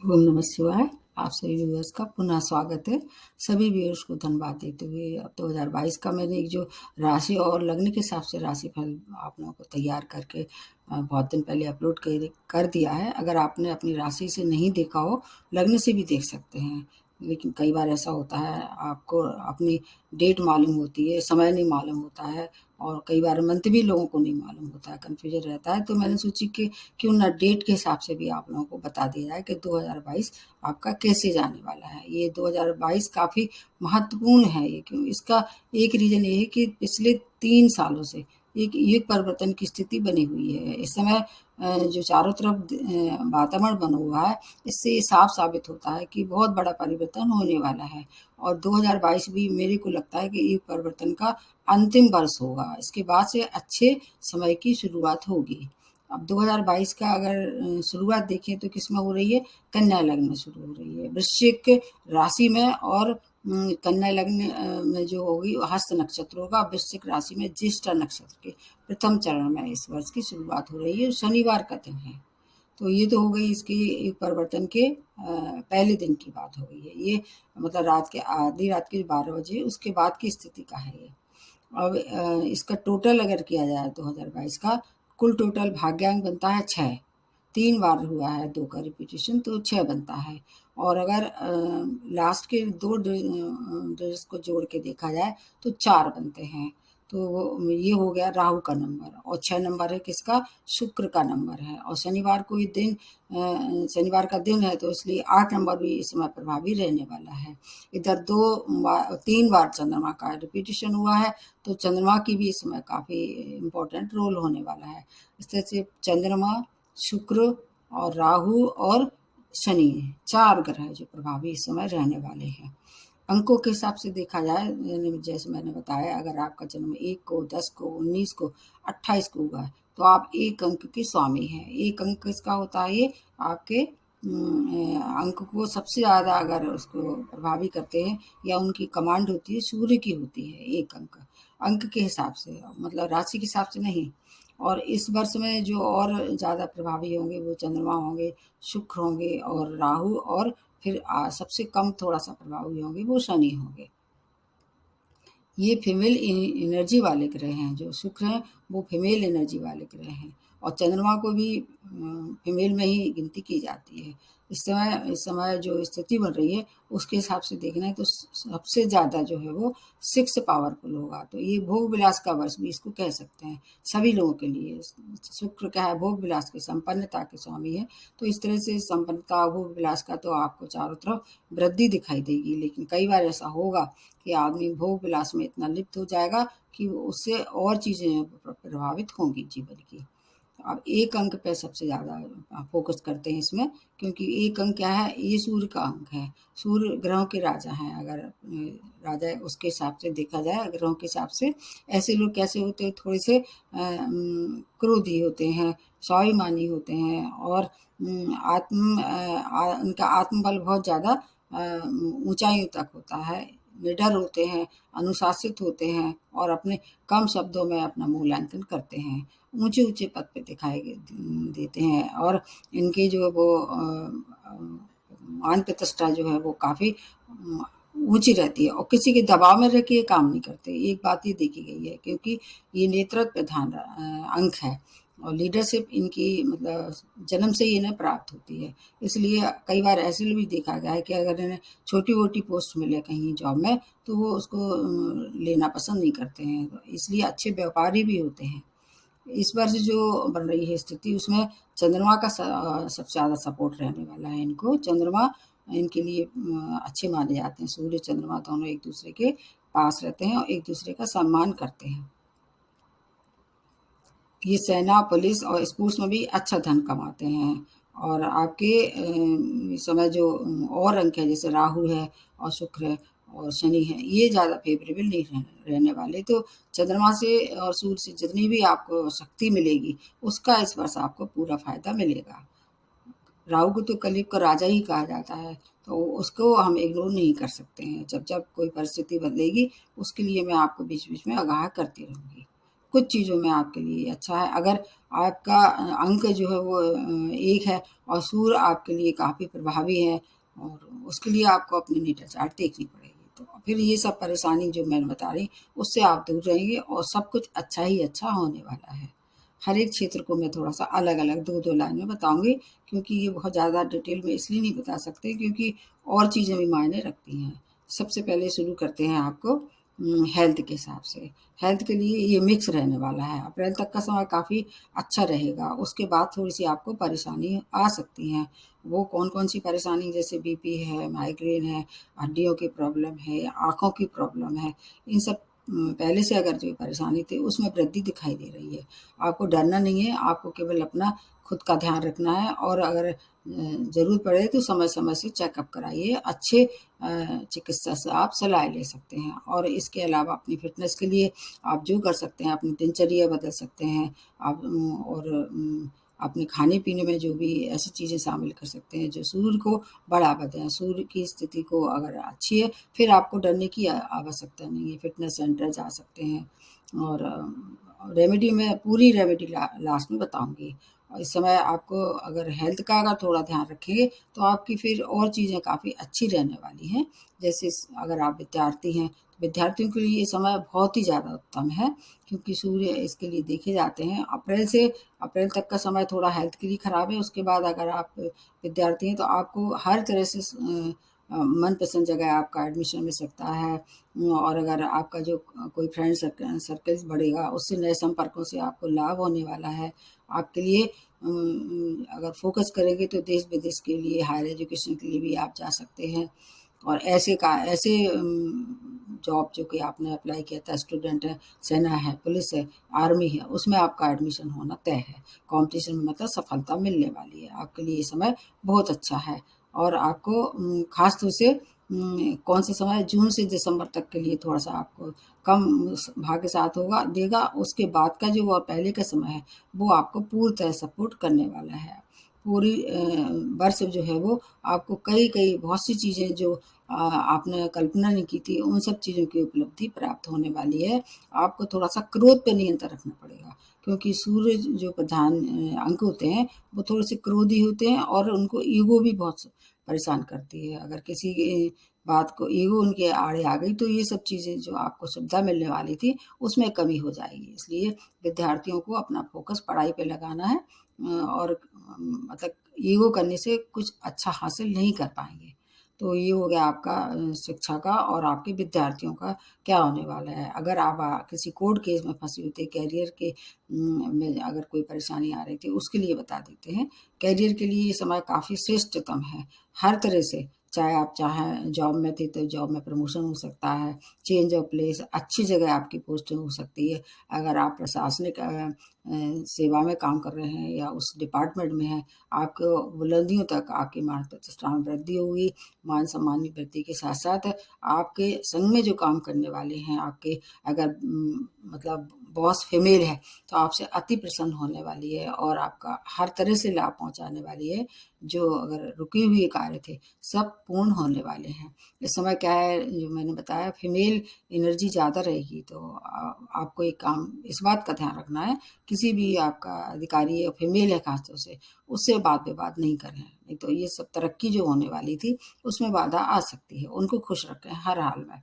ओम नमः शिवाय। आप सभी व्यूअर्स का पुनः स्वागत है। सभी व्यूअर्स को धन्यवाद देते हुए अब 2022 का मैंने एक जो राशि और लग्न के हिसाब से राशिफल आप लोगों को तैयार करके बहुत दिन पहले अपलोड कर दिया है। अगर आपने अपनी राशि से नहीं देखा हो, लग्न से भी देख सकते हैं। लेकिन कई बार ऐसा होता है, आपको अपनी डेट मालूम होती है, समय नहीं मालूम होता है और कई बार मंथ भी लोगों को नहीं मालूम होता है, कन्फ्यूजन रहता है। तो मैंने सोची कि क्यों ना डेट के हिसाब से भी आप लोगों को बता दिया जाए कि 2022 आपका कैसे जाने वाला है। ये 2022 काफ़ी महत्वपूर्ण है। ये क्यों? इसका एक रीज़न ये है कि पिछले 3 सालों से एक युग परिवर्तन की स्थिति बनी हुई है। इस समय जो चारों तरफ वातावरण बना हुआ है, इससे ये साफ साबित होता है कि बहुत बड़ा परिवर्तन होने वाला है और 2022 भी मेरे को लगता है कि युग परिवर्तन का अंतिम वर्ष होगा। इसके बाद से अच्छे समय की शुरुआत होगी। अब 2022 का अगर शुरुआत देखें तो किसमें हो रही है? कन्या लग्न में शुरू हो रही है। वृश्चिक राशि में और कन्या लग्न में जो होगी हस्त नक्षत्र होगा। वृश्चिक राशि में ज्येष्ठा नक्षत्र के प्रथम चरण में इस वर्ष की शुरुआत हो रही है। शनिवार का दिन है। तो ये तो हो गई इसकी एक परिवर्तन के पहले दिन की बात हो गई है। ये मतलब रात के आधी रात के 12 बजे उसके बाद की स्थिति का है ये। अब इसका टोटल अगर किया जाए 2022 का कुल टोटल भाग्यांक बनता है 6। 3 बार हुआ है 2 का रिपीटिशन तो 6 बनता है और अगर लास्ट के 2 डिजिट्स को जोड़ के देखा जाए तो 4 बनते हैं। तो ये हो गया राहु का नंबर और 6 नंबर है किसका? शुक्र का नंबर है और शनिवार को ये दिन शनिवार का दिन है तो इसलिए 8 नंबर भी इस समय प्रभावी रहने वाला है। इधर 3 बार चंद्रमा का रिपीटिशन हुआ है तो चंद्रमा की भी इस समय काफ़ी इम्पोर्टेंट रोल होने वाला है। इस तरह से चंद्रमा, शुक्र और राहु और शनि 4 ग्रह जो प्रभावी इस समय रहने वाले हैं। अंकों के हिसाब से देखा जाए जैसे मैंने बताया अगर आपका जन्म 1 को, 10 को, 19 को, 28 को हुआ है तो आप 1 अंक के स्वामी हैं। 1 अंक किसका होता है? ये आपके अंक को सबसे ज़्यादा अगर उसको प्रभावी करते हैं या उनकी कमांड होती है सूर्य की होती है 1 अंक। अंक के हिसाब से मतलब राशि के हिसाब से नहीं। और इस वर्ष में जो और ज़्यादा प्रभावी होंगे वो चंद्रमा होंगे, शुक्र होंगे और राहु और फिर सबसे कम थोड़ा-सा प्रभावी होंगे वो शनि होंगे। ये फीमेल एनर्जी वाले ग्रह हैं। जो शुक्र हैं वो फीमेल एनर्जी वाले ग्रह हैं और चंद्रमा को भी फीमेल में ही गिनती की जाती है। इस समय जो स्थिति बन रही है उसके हिसाब से देखना है तो सबसे ज़्यादा जो है वो 6 पावरफुल होगा। तो ये भोग विलास का वर्ष भी इसको कह सकते हैं सभी लोगों के लिए। शुक्र क्या है? भोग विलास के संपन्नता के स्वामी है। तो इस तरह से संपन्नता भोग विलास का तो आपको चारों तरफ वृद्धि दिखाई देगी। लेकिन कई बार ऐसा होगा कि आदमी भोग विलास में इतना लिप्त हो जाएगा कि उससे और चीज़ें प्रभावित होंगी जीवन की। अब 1 अंक पे सबसे ज़्यादा फ़ोकस करते हैं इसमें क्योंकि 1 अंक क्या है? ये सूर्य का अंक है। सूर्य ग्रहों के राजा हैं। अगर राजा उसके हिसाब से देखा जाए ग्रहों के हिसाब से ऐसे लोग कैसे होते हैं? थोड़े से क्रोधी होते हैं, स्वाभिमानी होते हैं और उनका आत्मबल बहुत ज़्यादा ऊँचाइयों तक होता है। निडर होते हैं, अनुशासित होते हैं और अपने कम शब्दों में अपना मूल्यांकन करते हैं। ऊँचे-ऊँचे पद पे दिखाई देते हैं और इनकी जो वो मान प्रतिष्ठा जो है वो काफ़ी ऊँची रहती है और किसी के दबाव में रह के ये काम नहीं करते। एक बात ये देखी गई है क्योंकि ये नेतृत्व प्रधान अंक है और लीडरशिप इनकी मतलब जन्म से ही इन्हें प्राप्त होती है। इसलिए कई बार ऐसे भी देखा गया है कि अगर इन्हें छोटी-मोटी पोस्ट मिले कहीं जॉब में तो वो उसको लेना पसंद नहीं करते हैं। इसलिए अच्छे व्यापारी भी होते हैं। इस वर्ष जो बन रही है स्थिति उसमें चंद्रमा का सबसे ज़्यादा सपोर्ट रहने वाला है इनको। चंद्रमा इनके लिए अच्छे माने जाते हैं। सूर्य, चंद्रमा दोनों एक-दूसरे के पास रहते हैं और एक-दूसरे का सम्मान करते हैं। ये सेना, पुलिस और स्पोर्ट्स में भी अच्छा धन कमाते हैं और आपके इस समय जो और अंक है जैसे राहु है और शुक्र है और शनि है, ये ज़्यादा फ़ेवरेबल नहीं रहने वाले। तो चंद्रमा से और सूर्य से जितनी भी आपको शक्ति मिलेगी, उसका इस वर्ष आपको पूरा फ़ायदा मिलेगा। राहु को तो कलयुग का राजा ही कहा जाता है, तो उसको हम इग्नोर नहीं कर सकते हैं। जब-जब कोई परिस्थिति बदलेगी, उसके लिए मैं आपको बीच-बीच में आगाह करती रहूँगी। कुछ चीज़ों में आपके लिए अच्छा है। अगर आपका अंक जो है वो 1 है और सूर्य आपके लिए काफ़ी प्रभावी है, और उसके लिए आपको अपनी नेटल चार्ट देखनी पड़ेगी। तो फिर ये सब परेशानी जो मैंने बता रही, उससे आप दूर रहेंगे और सब कुछ अच्छा ही अच्छा होने वाला है। हर एक क्षेत्र को मैं थोड़ा-सा अलग-अलग 2-2 लाइन में बताऊँगी, क्योंकि ये बहुत ज़्यादा डिटेल में इसलिए नहीं बता सकते क्योंकि और चीज़ें भी मायने रखती हैं। सबसे पहले शुरू करते हैं आपको हेल्थ के हिसाब से। हेल्थ के लिए ये मिक्स रहने वाला है। अप्रैल तक का समय काफ़ी अच्छा रहेगा, उसके बाद थोड़ी-सी आपको परेशानी आ सकती हैं। वो कौन-कौन सी परेशानी, जैसे बीपी है, माइग्रेन है, हड्डियों की प्रॉब्लम है, आँखों की प्रॉब्लम है, इन सब पहले से अगर जो परेशानी थी उसमें वृद्धि दिखाई दे रही है। आपको डरना नहीं है, आपको केवल अपना खुद का ध्यान रखना है, और अगर ज़रूरत पड़े तो समय-समय से चेकअप कराइए। अच्छे चिकित्सा से आप सलाह ले सकते हैं, और इसके अलावा अपनी फ़िटनेस के लिए आप जो कर सकते हैं, अपनी दिनचर्या बदल सकते हैं। आप अपने खाने-पीने में जो भी ऐसी चीज़ें शामिल कर सकते हैं जो सूर्य को बढ़ावा दें। सूर्य की स्थिति को अगर अच्छी है, फिर आपको डरने की आवश्यकता नहीं है। फ़िटनेस सेंटर जा सकते हैं, और रेमेडी मैं पूरी रेमेडी लास्ट में बताऊँगी। और इस समय आपको अगर हेल्थ का अगर थोड़ा ध्यान रखेंगे, तो आपकी फिर और चीज़ें काफ़ी अच्छी रहने वाली हैं। जैसे अगर आप विद्यार्थी हैं, तो विद्यार्थियों के लिए ये समय बहुत ही ज़्यादा उत्तम है, क्योंकि सूर्य इसके लिए देखे जाते हैं। अप्रैल तक का समय थोड़ा हेल्थ के लिए खराब है, उसके बाद अगर आप विद्यार्थी हैं तो आपको हर तरह से मनपसंद जगह आपका एडमिशन मिल सकता है। और अगर आपका जो कोई फ्रेंड सर्कल बढ़ेगा, उससे नए संपर्कों से आपको लाभ होने वाला है। आपके लिए अगर फ़ोकस करेंगे तो देश-विदेश के लिए, हायर एजुकेशन के लिए भी आप जा सकते हैं। और ऐसे जॉब जो कि आपने अप्लाई किया था, स्टूडेंट है, सेना है, पुलिस है, आर्मी है, उसमें आपका एडमिशन होना तय है। कॉम्पिटिशन में मतलब सफलता मिलने वाली है। आपके लिए ये समय बहुत अच्छा है, और आपको ख़ास तौर से कौन सा समय, जून से दिसंबर तक के लिए थोड़ा-सा आपको कम भाग्य साथ देगा। उसके बाद का जो वो पहले का समय है, वो आपको पूरी तरह सपोर्ट करने वाला है। पूरी वर्ष जो है वो आपको कई-कई बहुत सी चीज़ें जो आपने कल्पना नहीं की थी, उन सब चीज़ों की उपलब्धि प्राप्त होने वाली है। आपको थोड़ा-सा क्रोध पे नियंत्रण रखना पड़ेगा, क्योंकि सूर्य जो प्रधान अंक होते हैं, वो थोड़े-से क्रोधी होते हैं, और उनको ईगो भी बहुत परेशान करती है। अगर किसी बात को ईगो उनके आड़े आ गई, तो ये सब चीज़ें जो आपको सुविधा मिलने वाली थी, उसमें कमी हो जाएगी। इसलिए विद्यार्थियों को अपना फ़ोकस पढ़ाई पे लगाना है, और मतलब ईगो करने से कुछ अच्छा हासिल नहीं कर पाएँगे। तो ये हो गया आपका शिक्षा का, और आपके विद्यार्थियों का क्या होने वाला है। अगर आप किसी कोर्ट केस में फँसी होती है, करियर के में अगर कोई परेशानी आ रही थी, उसके लिए बता देते हैं। करियर के लिए ये समय काफ़ी श्रेष्ठतम है, हर तरह से। चाहे आप चाहें जॉब में थे तो जॉब में प्रमोशन हो सकता है, चेंज ऑफ प्लेस, अच्छी जगह आपकी पोस्टिंग हो सकती है। अगर आप प्रशासनिक सेवा में काम कर रहे हैं या उस डिपार्टमेंट में हैं, आपको बुलंदियों तक आपकी मान प्रतिष्ठा में वृद्धि होगी। मान-सम्मान में वृद्धि के साथ-साथ आपके संग में जो काम करने वाले हैं, आपके अगर मतलब बॉस फीमेल है, तो आपसे अति प्रसन्न होने वाली है, और आपका हर तरह से लाभ पहुँचाने वाली है। जो अगर रुके हुए कार्य थे, सब पूर्ण होने वाले हैं। इस समय क्या है, जो मैंने बताया, फीमेल एनर्जी ज़्यादा रहेगी, तो आपको एक काम इस बात का ध्यान रखना है, किसी भी आपका अधिकारी या फीमेल है ख़ास तौर से, उससे वाद-विवाद नहीं करें। नहीं तो ये सब तरक्की जो होने वाली थी, उसमें बाधा आ सकती है। उनको खुश रखें हर हाल में।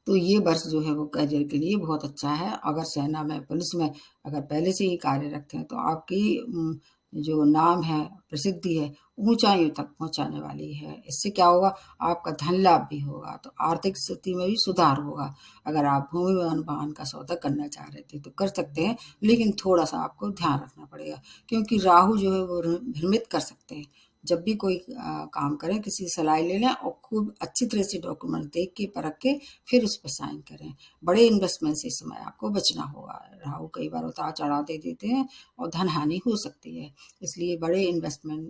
तो ये वर्ष जो है वो करियर के लिए बहुत अच्छा है। अगर सेना में, पुलिस में अगर पहले से ही कार्यरत हैं, तो आपकी जो नाम है, प्रसिद्धि है, ऊँचाइयों तक पहुँचाने वाली है। इससे क्या होगा, आपका धन लाभ भी होगा, तो आर्थिक स्थिति में भी सुधार होगा। अगर आप भूमि वन वाहन का सौदा करना चाह रहे थे, तो कर सकते हैं, लेकिन थोड़ा-सा आपको ध्यान रखना पड़ेगा, क्योंकि राहु जो है वो भ्रमित कर सकते हैं। जब भी कोई काम करें, किसी से सलाह ले लें, और खूब अच्छी तरह से डॉक्यूमेंट देख के, परख के, फिर उस पे साइन करें। बड़े इन्वेस्टमेंट से इस समय आपको बचना होगा। राहु कई बार उतार-चढ़ाव दे देते हैं, और धन हानि हो सकती है। इसलिए बड़े इन्वेस्टमेंट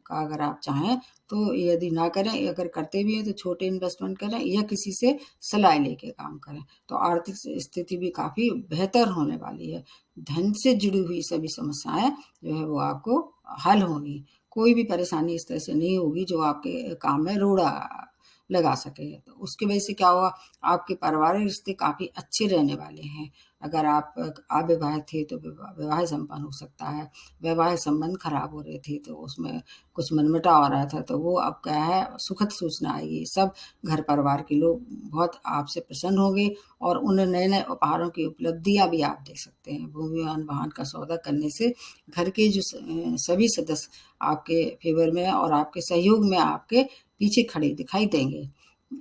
का अगर आप चाहें, तो यदि ना करें, अगर करते भी हैं तो छोटे इन्वेस्टमेंट करें, या किसी से सलाह लेके काम करें। तो आर्थिक स्थिति भी काफ़ी बेहतर होने वाली है। धन से जुड़ी हुई सभी समस्याएँ जो है वो आपको हल होंगी। कोई भी परेशानी इस तरह से नहीं होगी जो आपके काम में रोड़ा लगा सके। तो उसकी वजह से क्या होगा, आपके पारिवारिक रिश्ते काफ़ी अच्छे रहने वाले हैं। अगर आप अविवाहित थे तो विवाह संपन्न हो सकता है। वैवाहिक संबंध खराब हो रहे थे तो उसमें कुछ मनमुटाव आ रहा था, तो वो अब क्या है, सुखद सूचना आएगी। सब घर परिवार के लोग बहुत आपसे प्रसन्न होंगे और उन नए-नए उपहारों की उपलब्धियाँ भी आप देख सकते हैं। भूमि, वाहन का सौदा करने से घर के जो सभी सदस्य आपके फ़ेवर में और आपके सहयोग में आपके पीछे खड़े दिखाई देंगे।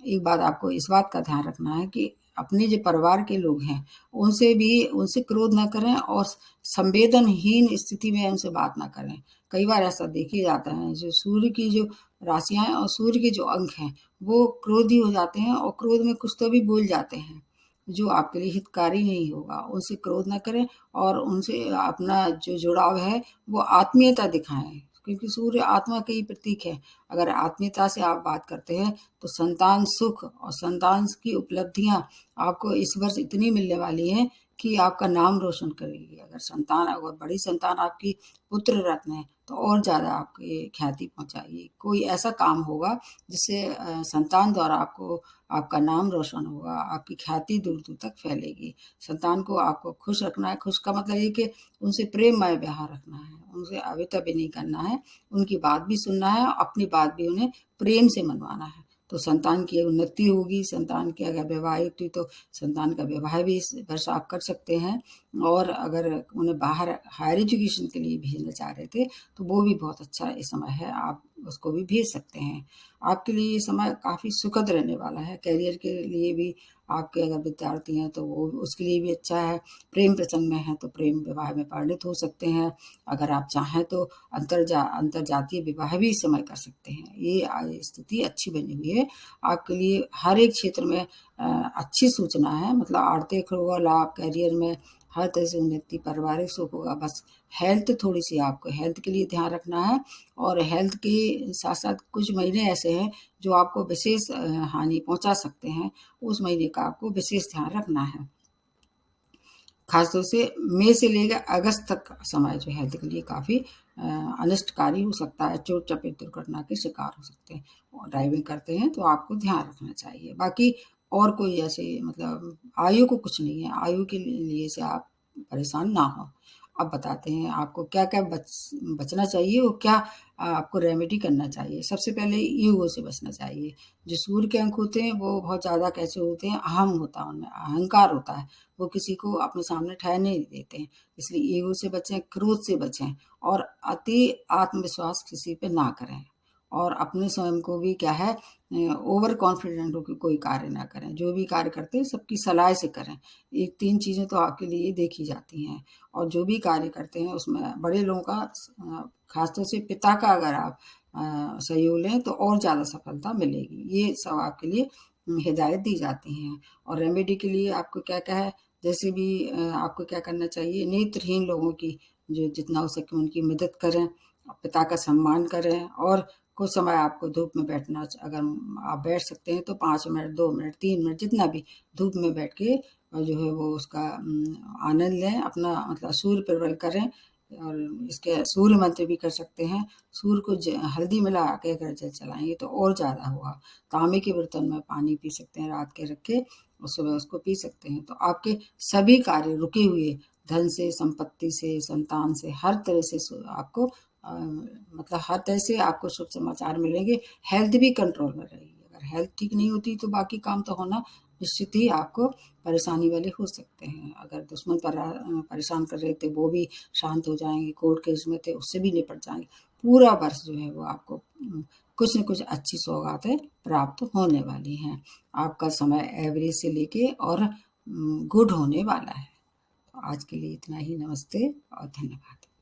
एक बात आपको इस बात का ध्यान रखना है कि अपने जो परिवार के लोग हैं, उनसे क्रोध ना करें और संवेदनहीन स्थिति में उनसे बात ना करें। कई बार ऐसा देखा जाता है, जो सूर्य की जो राशियाँ हैं और सूर्य के जो अंक हैं, वो क्रोधी हो जाते हैं और क्रोध में कुछ तो भी बोल जाते हैं, जो आपके लिए हितकारी नहीं होगा। उनसे क्रोध ना करें और उनसे अपना जो जुड़ाव है, वो आत्मीयता दिखाएँ, क्योंकि सूर्य आत्मा का ही प्रतीक है। अगर आत्मीयता से आप बात करते हैं, तो संतान सुख और संतान की उपलब्धियाँ आपको इस वर्ष इतनी मिलने वाली हैं कि आपका नाम रोशन करेगी। अगर बड़ी संतान आपकी पुत्र रत्न है, तो और ज़्यादा आपकी ख्याति पहुँचाएगी। कोई ऐसा काम होगा जिससे संतान द्वारा आपका नाम रोशन होगा, आपकी ख्याति दूर-दूर तक फैलेगी। संतान को आपको खुश रखना है, खुश का मतलब ये कि उनसे प्रेममय व्यवहार रखना है, उनसे अवेतब्य नहीं करना है, उनकी बात भी सुनना है, अपनी बात भी उन्हें प्रेम से मनवाना है। तो संतान की उन्नति होगी। संतान की अगर विवाहित हुई तो संतान का विवाह भी इस वर्ष आप कर सकते हैं, और अगर उन्हें बाहर हायर एजुकेशन के लिए भेजना चाह रहे थे, तो वो भी बहुत अच्छा ये समय है, आप उसको भी भेज सकते हैं। आपके लिए ये समय काफ़ी सुखद रहने वाला है। करियर के लिए भी आपके अगर विद्यार्थी हैं तो वो उसके लिए भी अच्छा है। प्रेम प्रसंग में हैं तो प्रेम विवाह में परिणत हो सकते हैं। अगर आप चाहें तो अंतरजातीय विवाह भी इस समय कर सकते हैं। ये स्थिति अच्छी बनी हुई है। आपके लिए हर एक क्षेत्र में अच्छी सूचना है, मतलब आर्थिक होगा लाभ, करियर में हर तरह से उन्नति, पारिवारिक सुख होगा। बस थोड़ी-सी आपको हेल्थ के लिए ध्यान रखना है, और हेल्थ के साथ-साथ कुछ महीने ऐसे हैं जो आपको विशेष हानि पहुँचा सकते हैं। उस महीने का आपको विशेष ध्यान रखना है। खासतौर से मई से लेकर अगस्त तक का समय जो हेल्थ के लिए काफ़ी अनिष्टकारी हो सकता है। चोट-चपेट, दुर्घटना के शिकार हो सकते हैं, और ड्राइविंग करते हैं तो आपको ध्यान रखना चाहिए। बाकी और कोई ऐसे मतलब आयु को कुछ नहीं है, आयु के लिए से आप परेशान ना हों। अब बताते हैं आपको क्या-क्या बचना चाहिए और क्या आपको रेमेडी करना चाहिए। सबसे पहले ईगो से बचना चाहिए। जो सूर्य के अंक होते हैं वो बहुत ज़्यादा कैसे होते हैं, अहम होता है उनमें, अहंकार होता है। वो किसी को अपने सामने ठहरने नहीं देते हैं। इसलिए ईगो से बचें, क्रोध से बचें, और अति आत्मविश्वास किसी पे ना करें। और अपने स्वयं को भी क्या है, ओवर कॉन्फिडेंट होके कोई कार्य ना करें। जो भी कार्य करते हैं सबकी सलाह से करें। ये 3 चीज़ें तो आपके लिए देखी जाती हैं, और जो भी कार्य करते हैं उसमें बड़े लोगों का खासतौर से पिता का अगर आप सहयोग लें तो और ज़्यादा सफलता मिलेगी। ये सब आपके लिए हिदायत दी जाती हैं। और रेमेडी के लिए आपको क्या-क्या है, जैसे भी आपको क्या करना चाहिए, नेत्रहीन लोगों की जो जितना हो सके उनकी मदद करें, पिता का सम्मान करें, और कुछ समय आपको धूप में बैठना अगर आप बैठ सकते हैं तो 5 मिनट, 2 मिनट, 3 मिनट जितना भी धूप में बैठ के जो है वो उसका आनंद लें, अपना मतलब सूर्य प्रवल करें। और इसके सूर्य मंत्र भी कर सकते हैं। सूर्य को हल्दी मिला के अगर जल चलाएँगे तो और ज़्यादा होगा। तांबे के बर्तन में पानी पी सकते हैं रात के रख के, और सुबह उसको पी सकते हैं। तो आपके सभी कार्य रुके हुए, धन से, संपत्ति से, संतान से, हर तरह से आपको मतलब हर तरह से आपको शुभ समाचार मिलेंगे। हेल्थ भी कंट्रोल में रहेगी। अगर हेल्थ ठीक नहीं होती तो बाकी काम तो होना निश्चित ही आपको परेशानी वाले हो सकते हैं। अगर दुश्मन परेशान कर रहे थे वो भी शांत हो जाएँगे, कोर्ट केस में थे उससे भी निपट जाएँगे। पूरा वर्ष जो है वो आपको कुछ न कुछ अच्छी सौगातें प्राप्त होने वाली हैं। आपका समय एवरेज से लेके और गुड होने वाला है। तो आज के लिए इतना ही। नमस्ते और धन्यवाद।